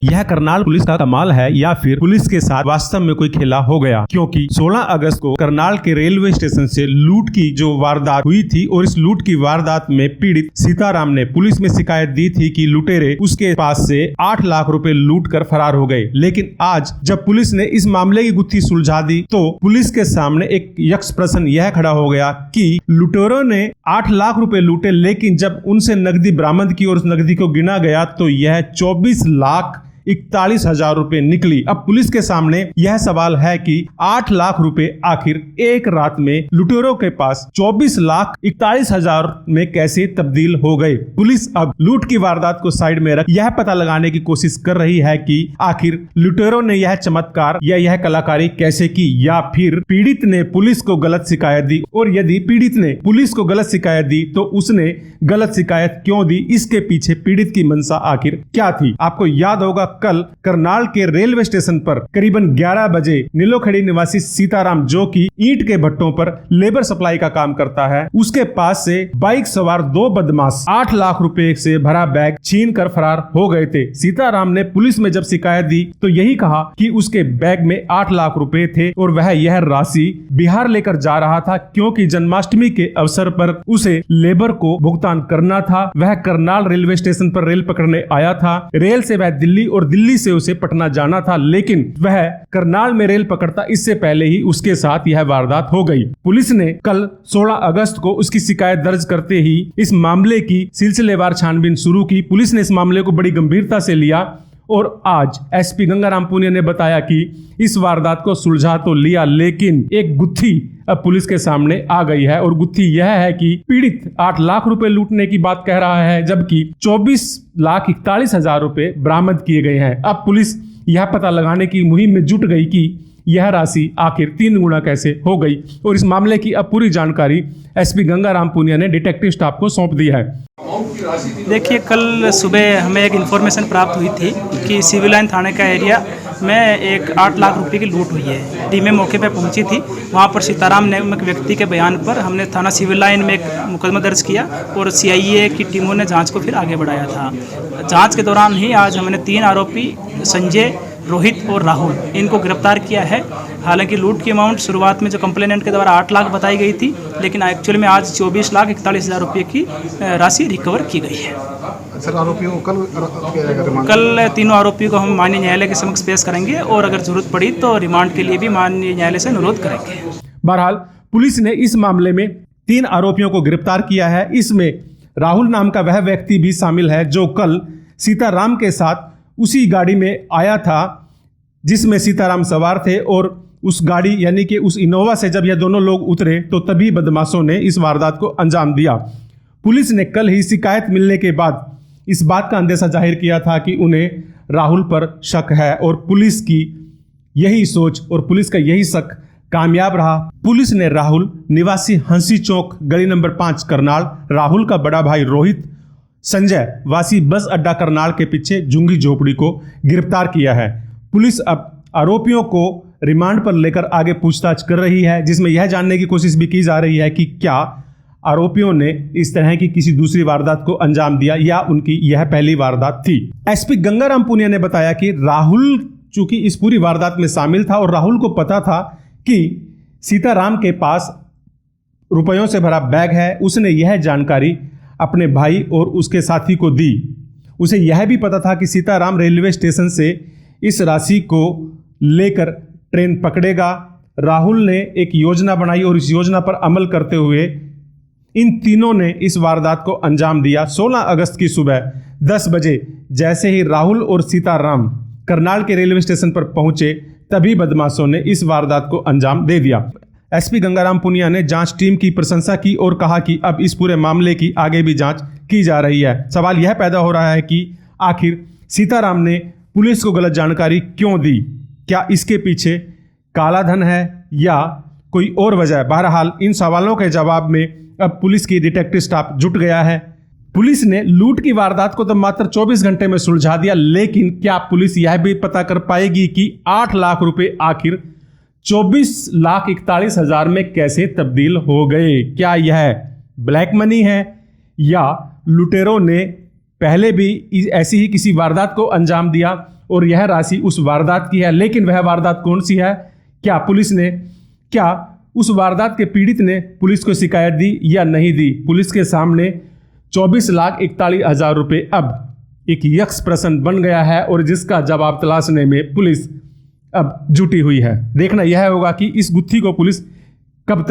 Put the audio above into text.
यह करनाल पुलिस का कमाल है या फिर पुलिस के साथ वास्तव में कोई खेला हो गया, क्योंकि 16 अगस्त को करनाल के रेलवे स्टेशन से लूट की जो वारदात हुई थी और इस लूट की वारदात में पीड़ित सीताराम ने पुलिस में शिकायत दी थी कि लुटेरे उसके पास से 8 लाख रुपए लूट कर फरार हो गए। लेकिन आज जब पुलिस ने इस मामले की गुत्थी सुलझा दी तो पुलिस के सामने एक यक्ष प्रश्न यह खड़ा हो गया कि लुटेरों ने 8 लाख रुपए लूटे, लेकिन जब उनसे नकदी बरामद की और उस नकदी को गिना गया तो यह 24,41,000 रुपए निकली। अब पुलिस के सामने यह सवाल है कि 8 लाख रुपए आखिर एक रात में लुटेरों के पास 24,41,000 में कैसे तब्दील हो गए। पुलिस अब लूट की वारदात को साइड में रख यह पता लगाने की कोशिश कर रही है कि आखिर लुटेरों ने यह चमत्कार या यह कलाकारी कैसे की, या फिर पीड़ित ने पुलिस को गलत शिकायत दी, और यदि पीड़ित ने पुलिस को गलत शिकायत दी तो उसने गलत शिकायत क्यों दी, इसके पीछे पीड़ित की मंशा आखिर क्या थी। आपको याद होगा कल करनाल के रेलवे स्टेशन पर करीबन 11 बजे नीलोखड़ी निवासी सीताराम, जो कि ईंट के भट्टों पर लेबर सप्लाई का काम करता है, उसके पास से बाइक सवार 2 बदमाश 8 लाख रुपए से भरा बैग छीन कर फरार हो गए थे। सीताराम ने पुलिस में जब शिकायत दी तो यही कहा कि उसके बैग में 8 लाख रुपए थे और वह यह राशि बिहार लेकर जा रहा था, क्योंकि जन्माष्टमी के अवसर पर उसे लेबर को भुगतान करना था। वह करनाल रेलवे स्टेशन पर रेल पकड़ने आया था। रेल से वह दिल्ली और दिल्ली से उसे पटना जाना था, लेकिन वह करनाल में रेल पकड़ता इससे पहले ही उसके साथ यह वारदात हो गई। पुलिस ने कल 16 अगस्त को उसकी शिकायत दर्ज करते ही इस मामले की सिलसिलेवार छानबीन शुरू की। पुलिस ने इस मामले को बड़ी गंभीरता से लिया और आज एसपी गंगाराम पुनिया ने बताया कि इस वारदात को सुलझा तो लिया, लेकिन एक गुत्थी अब पुलिस के सामने आ गई है, और गुत्थी यह है कि पीड़ित 8 लाख रुपए लूटने की बात कह रहा है, जबकि 24,41,000 रुपए बरामद किए गए हैं। अब पुलिस यह पता लगाने की मुहिम में जुट गई कि यह राशि आखिर 3 गुना कैसे हो गई, और इस मामले की अब पूरी जानकारी एसपी गंगाराम पुनिया ने डिटेक्टिव स्टाफ को सौंप दी है। देखिए, कल सुबह हमें एक इन्फॉर्मेशन प्राप्त हुई थी कि सिविल लाइन थाने का एरिया में एक 8 लाख रुपए की लूट हुई है। टीमें मौके पर पहुंची थी। वहां पर सीताराम नामक व्यक्ति के बयान पर हमने थाना सिविल लाइन में एक मुकदमा दर्ज किया और सीआईए की टीमों ने जांच को फिर आगे बढ़ाया था। जांच के दौरान ही आज हमने 3 आरोपी संजय, रोहित और राहुल, इनको गिरफ्तार किया है। हालांकि लूट की अमाउंट शुरुआत में जो कंप्लेनेंट के द्वारा 8 लाख बताई गई थी, लेकिन एक्चुअल में आज 24,41,000 रुपये की राशि रिकवर की गई है। सर, आरोपियों को कल तीनों आरोपियों को हम माननीय न्यायालय के समक्ष पेश करेंगे और अगर जरूरत पड़ी तो रिमांड के लिए भी माननीय न्यायालय से अनुरोध करेंगे। बहरहाल पुलिस ने इस मामले में 3 आरोपियों को गिरफ्तार किया है। इसमें राहुल नाम का वह व्यक्ति भी शामिल है जो कल सीताराम के साथ उसी गाड़ी में आया था जिसमें सीताराम सवार थे, और उस गाड़ी यानी कि उस इनोवा से जब यह दोनों लोग उतरे तो तभी बदमाशों ने इस वारदात को अंजाम दिया। पुलिस ने कल ही शिकायत मिलने के बाद इस बात का अंदेशा जाहिर किया था कि उन्हें राहुल पर शक है, और पुलिस की यही सोच और पुलिस का यही शक कामयाब रहा। पुलिस ने राहुल निवासी हंसी चौक गली नंबर 5 करनाल, राहुल का बड़ा भाई रोहित, संजय वासी बस अड्डा करनाल के पीछे झुंगी झोपड़ी को गिरफ्तार किया है। पुलिस अब आरोपियों को रिमांड पर लेकर आगे पूछताछ कर रही है, जिसमें यह जानने की कोशिश भी की जा रही है कि क्या आरोपियों ने इस तरह की किसी दूसरी वारदात को अंजाम दिया या उनकी यह पहली वारदात थी। एसपी गंगाराम पुनिया ने बताया कि राहुल चूंकि इस पूरी वारदात में शामिल था और राहुल को पता था कि सीताराम के पास रुपयों से भरा बैग है, उसने यह जानकारी अपने भाई और उसके साथी को दी। उसे यह भी पता था कि सीताराम रेलवे स्टेशन से इस राशि को लेकर ट्रेन पकड़ेगा। राहुल ने एक योजना बनाई और इस योजना पर अमल करते हुए इन तीनों ने इस वारदात को अंजाम दिया। 16 अगस्त की सुबह 10 बजे जैसे ही राहुल और सीताराम करनाल के रेलवे स्टेशन पर पहुंचे तभी बदमाशों ने इस वारदात को अंजाम दे दिया। एसपी गंगाराम पुनिया ने जांच टीम की प्रशंसा की और कहा कि अब इस पूरे मामले की आगे भी जांच की जा रही है। सवाल यह पैदा हो रहा है कि आखिर सीताराम ने पुलिस को गलत जानकारी क्यों दी? क्या इसके पीछे काला धन है या कोई और वजह? बहरहाल इन सवालों के जवाब में अब पुलिस की डिटेक्टिव स्टाफ जुट गया है। पुलिस ने लूट की वारदात को तो मात्र 24 घंटे में सुलझा दिया, लेकिन क्या पुलिस यह भी पता कर पाएगी कि 8 लाख रुपए आखिर 24,41,000 में कैसे तब्दील हो गए? क्या यह ब्लैक मनी है या लुटेरों ने पहले भी ऐसी ही किसी वारदात को अंजाम दिया और यह राशि उस वारदात की है। लेकिन वह वारदात कौन सी है? क्या उस वारदात के पीड़ित ने पुलिस को शिकायत दी या नहीं दी? पुलिस के सामने 24,41,000 रुपये अब एक यक्ष प्रश्न बन गया है और जिसका जवाब तलाशने में पुलिस अब जुटी हुई है। देखना यह होगा कि इस गुत्थी को पुलिस